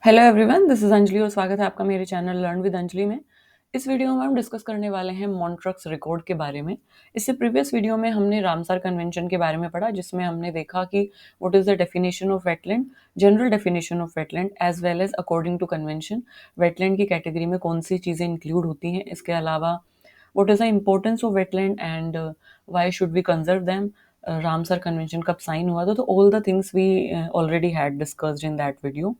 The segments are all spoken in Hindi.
Hello everyone, this is Anjali और स्वागत है आपका मेरे चैनल लर्न विद अंजलि में। इस वीडियो में हम डिस्कस करने वाले हैं मॉन्ट्रक्स रिकॉर्ड के बारे में। इससे प्रीवियस वीडियो में हमने रामसर कन्वेंशन के बारे में पढ़ा, जिसमें हमने देखा कि what is the definition of wetland, general definition of wetland as well as according to convention wetland की कैटेगरी में कौन सी चीज़ें इंक्लूड होती हैं। इसके अलावा what is the importance of wetland and why should we conserve them. Ramsar convention कब साइन हुआ था, तो all the things we already had discussed in that video.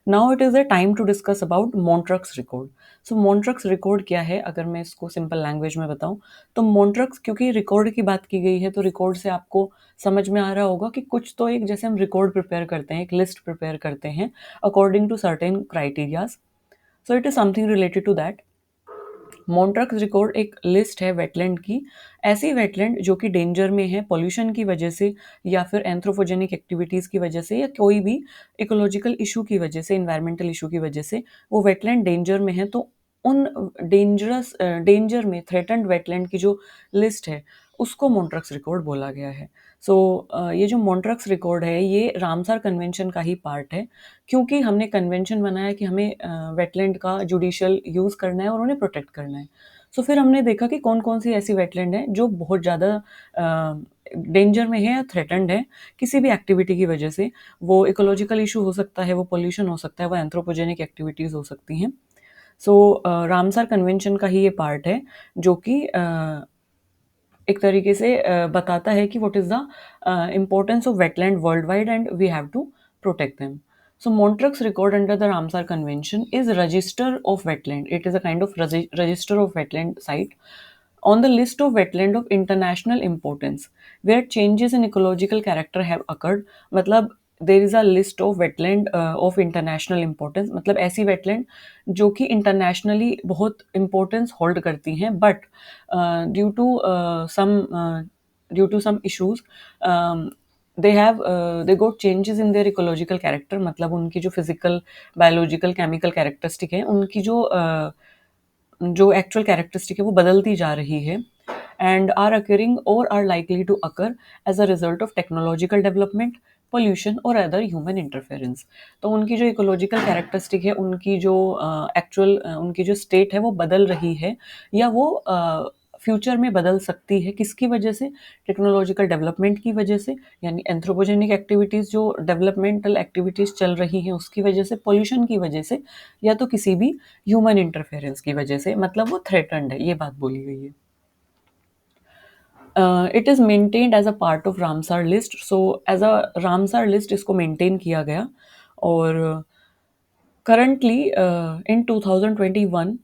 Now it is the time to discuss about मॉन्ट्रक्स record. So मॉन्ट्रक्स record क्या है, अगर मैं इसको सिंपल लैंग्वेज में बताऊं तो मॉन्ट्रक्स, क्योंकि रिकॉर्ड की बात की गई है तो रिकॉर्ड से आपको समझ में आ रहा होगा कि कुछ तो एक, जैसे हम रिकॉर्ड प्रिपेयर करते हैं, एक लिस्ट प्रिपेयर करते हैं according to certain criterias. So it is something related to that. Montreux record एक लिस्ट है वेटलैंड की, ऐसी वेटलैंड जो कि डेंजर में है पोल्यूशन की वजह से या फिर एंथ्रोपोजेनिक एक्टिविटीज़ की वजह से या कोई भी इकोलॉजिकल इशू की वजह से, इन्वायरमेंटल इशू की वजह से वो वेटलैंड डेंजर में है। तो उन डेंजर में थ्रेटन्ड वेटलैंड की जो लिस्ट है उसको मॉन्ट्रक्स रिकॉर्ड बोला गया है। सो ये जो मॉन्ट्रक्स रिकॉर्ड है ये रामसर कन्वेंशन का ही पार्ट है, क्योंकि हमने कन्वेंशन बनाया कि हमें वेटलैंड का जुडिशियल यूज़ करना है और उन्हें प्रोटेक्ट करना है। सो फिर हमने देखा कि कौन कौन सी ऐसी वेटलैंड है जो बहुत ज़्यादा डेंजर में है या थ्रेटन्ड है किसी भी एक्टिविटी की वजह से। वो इकोलॉजिकल इशू हो सकता है, वो पोल्यूशन हो सकता है, वो एंथ्रोपोजेनिक एक्टिविटीज़ हो सकती हैं। सो रामसर कन्वेंशन का ही ये पार्ट है जो कि एक तरीके से बताता है कि what is the importance of wetland worldwide and we have to protect them. So Montreux record under the Ramsar Convention is a register of wetland. It is a kind of register of wetland site on the list of wetland of international importance where changes in ecological character have occurred. मतलब there is a list of wetland of international importance, मतलब ऐसी वेटलैंड जो कि इंटरनेशनली बहुत इम्पोर्टेंस होल्ड करती हैं, but due to some some issues they got changes in their ecological character। मतलब उनकी जो फिजिकल, बायोलॉजिकल, केमिकल कैरेक्टरिस्टिक है, उनकी जो एक्चुअल कैरेक्टरिस्टिक है वो बदलती जा रही है एंड आर अकरिंग और are likely to occur as a result of technological development, pollution और अदर ह्यूमन इंटरफेरेंस। तो उनकी जो इकोलॉजिकल कैरेक्टरिस्टिक है, उनकी जो एक्चुअल उनकी जो स्टेट है वो बदल रही है या वो फ्यूचर में बदल सकती है। किसकी वजह से? टेक्नोलॉजिकल डेवलपमेंट की वजह से, यानी एंथ्रोपोजेनिक एक्टिविटीज़, जो डेवलपमेंटल एक्टिविटीज़ चल रही हैं उसकी वजह से, पोल्यूशन की वजह से, या तो किसी भी ह्यूमन इंटरफेरेंस की वजह से। मतलब वो थ्रेटन्ड है, ये बात बोली गई है। It is maintained as a part of Ramsar list. So as a Ramsar list इसको मेंटेन किया गया और करंटली इन 2021,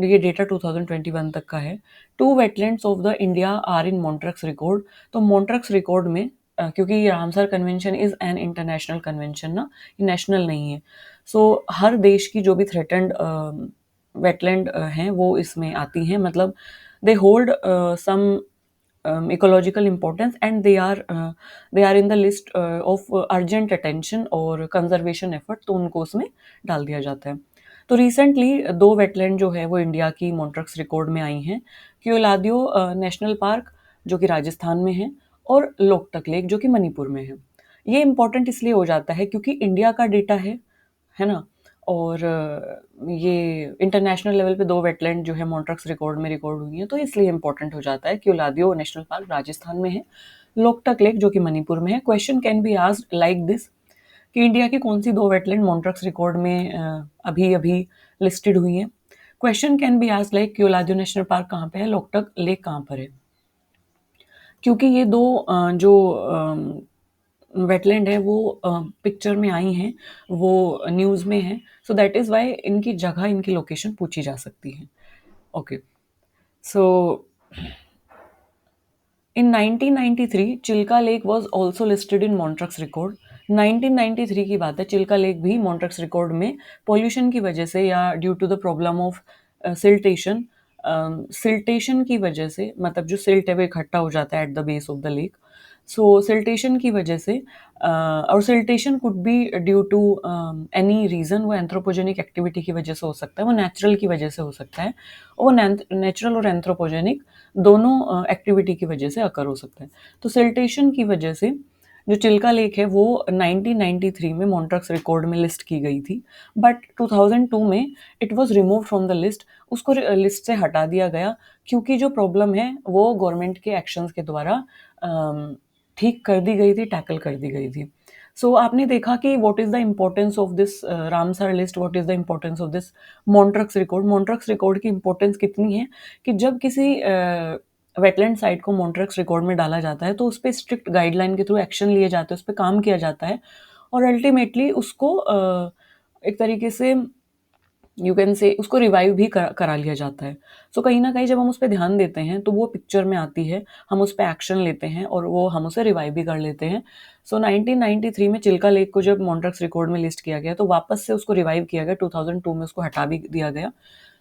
ये डेटा 2021 तक का है, 2 wetlands of the India are in Montreux record. तो मॉन्ट्रक्स रिकॉर्ड में क्योंकि ये Ramsar convention is an international convention ना, ये नेशनल नहीं है। सो हर देश की जो भी थ्रेटन्ड वेटलैंड हैं वो इसमें आती हैं। मतलब they hold some ecological importance and they are in the list of urgent attention और conservation effort, तो उनको उसमें डाल दिया जाता है। तो रिसेंटली 2 वेटलैंड जो है वो इंडिया की मॉन्ट्रक्स रिकॉर्ड में आई हैं। क्योलादियो नेशनल पार्क जो कि राजस्थान में है और लोकटक लेक जो कि मणिपुर में है। ये इम्पोर्टेंट इसलिए हो जाता है क्योंकि इंडिया का डेटा है ना, और ये इंटरनेशनल लेवल पे 2 वेटलैंड जो है मॉन्ट्रक्स रिकॉर्ड में रिकॉर्ड हुई हैं, तो इसलिए इंपॉर्टेंट हो जाता है। क्योलादियो नेशनल पार्क राजस्थान में है, लोकटक लेक जो कि मणिपुर में है। Question can be asked like this कि इंडिया की कौन सी 2 वेटलैंड मॉन्ट्रक्स रिकॉर्ड में अभी अभी लिस्टेड हुई हैं। Question can be asked like Keoladeo national park कहाँ पे है, लोकटक लेक कहाँ पर है। क्योंकि ये दो जो वेटलैंड है वो पिक्चर में आई हैं, वो न्यूज़ में है, सो दैट इज़ वाई इनकी जगह, इनकी लोकेशन पूछी जा सकती है। Okay, so in 1993 Chilika lake was also listed in Montreux record. 1993 की बात है, चिल्का लेक भी मॉन्ट्रक्स रिकॉर्ड में पोल्यूशन की वजह से या due to the problem of siltation, siltation की वजह से, मतलब जो सिल्ट है वो इकट्ठा हो जाता है at the base of the lake. So siltation की वजह से और siltation could be due to any reason, वो एंथ्रोपोजेनिक एक्टिविटी की वजह से हो सकता है, वो नेचुरल की वजह से हो सकता है, वो नेचुरल और एंथ्रोपोजेनिक दोनों एक्टिविटी की वजह से अकर हो सकता है। तो सिल्टेशन की वजह से जो चिल्का लेक है वो 1993 में मॉन्ट्रक्स रिकॉर्ड में लिस्ट की गई थी, बट 2002 में it was remove from the list. उसको लिस्ट से हटा दिया गया क्योंकि जो प्रॉब्लम है वो गवर्नमेंट के एक्शंस के द्वारा ठीक कर दी गई थी, टैकल कर दी गई थी। सो आपने देखा कि what is the importance of this Ramsar list, what is the importance of this Montreux record. Montreux record की इम्पोर्टेंस कितनी है कि जब किसी वेटलैंड साइट को मॉन्ट्रक्स रिकॉर्ड में डाला जाता है तो उस पर स्ट्रिक्ट गाइडलाइन के थ्रू एक्शन लिए जाते हैं, उस पर काम किया जाता है और अल्टीमेटली उसको एक तरीके से यू कैन से उसको रिवाइव भी करा लिया जाता है। सो कहीं ना कहीं जब हम उस पर ध्यान देते हैं तो वो पिक्चर में आती है, हम उस पर एक्शन लेते हैं और वो हम उसे रिवाइव भी कर लेते हैं। सो 1993 में चिल्का लेक को जब मॉन्ट्रक्स रिकॉर्ड में लिस्ट किया गया तो वापस से उसको रिवाइव किया गया, 2002 में उसको हटा भी दिया गया।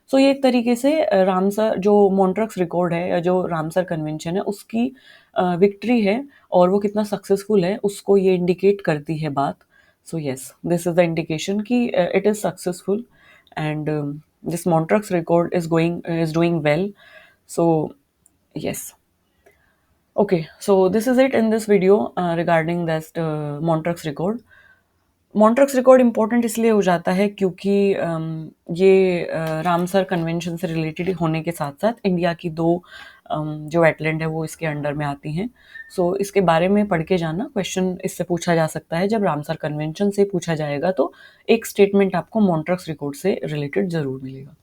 सो ये एक तरीके से रामसर जो मॉन्ट्रक्स रिकॉर्ड है या जो रामसर कन्वेंशन है उसकी विक्ट्री है और वो कितना सक्सेसफुल है उसको ये इंडिकेट करती है बात। So yes, this is the indication कि it is successful and this Montreux record is doing well. So yes, okay. So this is it in this video regarding this Montreux record. Montreux record important इसलिए हो जाता है क्योंकि ये रामसर कन्वेंशन से रिलेटेड होने के साथ साथ इंडिया की दो जो वेटलैंड है वो इसके अंडर में आती हैं। सो इसके बारे में पढ़ के जाना, क्वेश्चन इससे पूछा जा सकता है। जब रामसर कन्वेंशन से पूछा जाएगा तो एक स्टेटमेंट आपको मॉन्ट्रक्स रिकॉर्ड से रिलेटेड जरूर मिलेगा।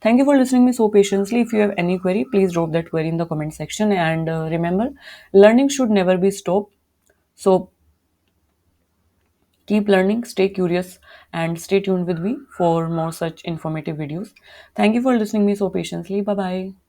Thank you for listening me so patiently. If you have any query, please drop that query in the comment section. And remember, learning should never be stopped. So keep learning, stay curious, and stay tuned with me for more such informative videos. Thank you for listening me so patiently. Bye bye.